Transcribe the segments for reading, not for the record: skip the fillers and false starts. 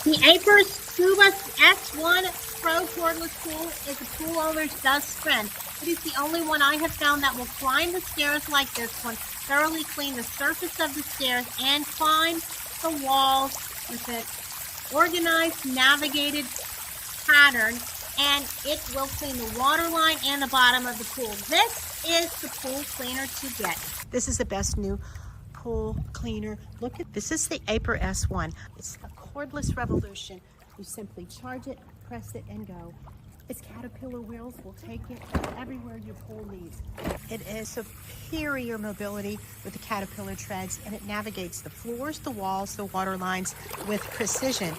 The Aiper Scuba S1 Pro Cordless Pool is a pool owner's best friend. It is the only one I have found that will climb the stairs like this one, thoroughly clean the surface of the stairs, and climb the walls with an organized, navigated pattern, and it will clean the water line and the bottom of the pool. This is the pool cleaner to get. This is the best new pool cleaner. Look at this. Is the Aiper S1. It's a cordless revolution. You simply charge it, press it, and go. Its caterpillar wheels will take it everywhere your pool needs. It is superior mobility with the caterpillar treads, and it navigates the floors, the walls, the water lines with precision.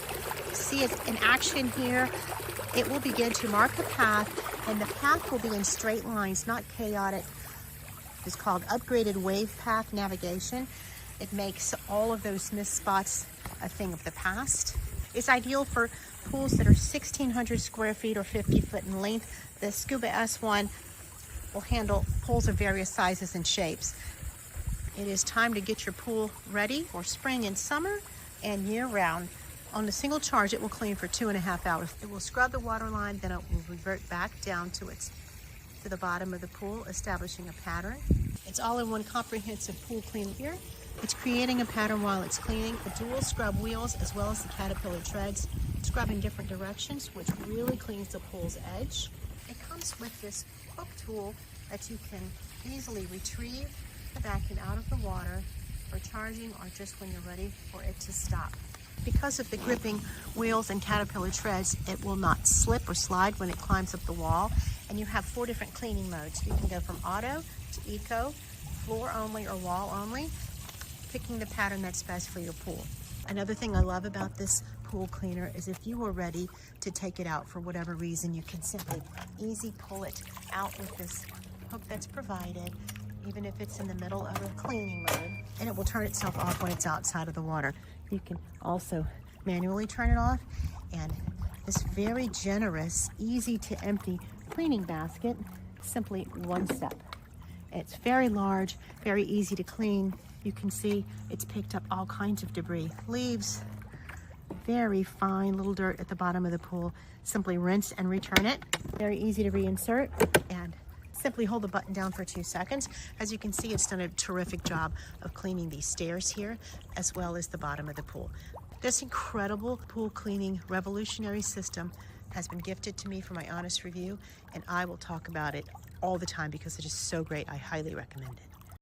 See it in action here. It will begin to mark the path, and the path will be in straight lines, not chaotic. It's called upgraded wave path navigation. It makes all of those missed spots a thing of the past. It's ideal for pools that are 1,600 square feet or 50 foot in length. The Scuba S1 will handle pools of various sizes and shapes. It is time to get your pool ready for spring and summer and year round. On a single charge, it will clean for 2.5 hours. It will scrub the water line, then it will revert back down to the bottom of the pool, establishing a pattern. It's all in one comprehensive pool clean here. It's creating a pattern while it's cleaning. The dual scrub wheels as well as the caterpillar treads scrub in different directions, which really cleans the pool's edge. It comes with this hook tool that you can easily retrieve the vacuum out of the water for charging or just when you're ready for it to stop. Because of the gripping wheels and caterpillar treads, it will not slip or slide when it climbs up the wall. And you have 4 different cleaning modes. You can go from auto to eco, floor only or wall only, picking the pattern that's best for your pool. Another thing I love about this pool cleaner is if you are ready to take it out for whatever reason, you can simply easy pull it out with this hook that's provided, even if it's in the middle of a cleaning mode, and it will turn itself off when it's outside of the water. You can also manually turn it off, and this very generous, easy to empty cleaning basket, simply one step. It's very large, very easy to clean. You can see it's picked up all kinds of debris, leaves, very fine little dirt at the bottom of the pool. Simply rinse and return it. Very easy to reinsert, and simply hold the button down for 2 seconds. As you can see, it's done a terrific job of cleaning these stairs here, as well as the bottom of the pool. This incredible pool cleaning revolutionary system has been gifted to me for my honest review, and I will talk about it all the time because it is so great. I highly recommend it.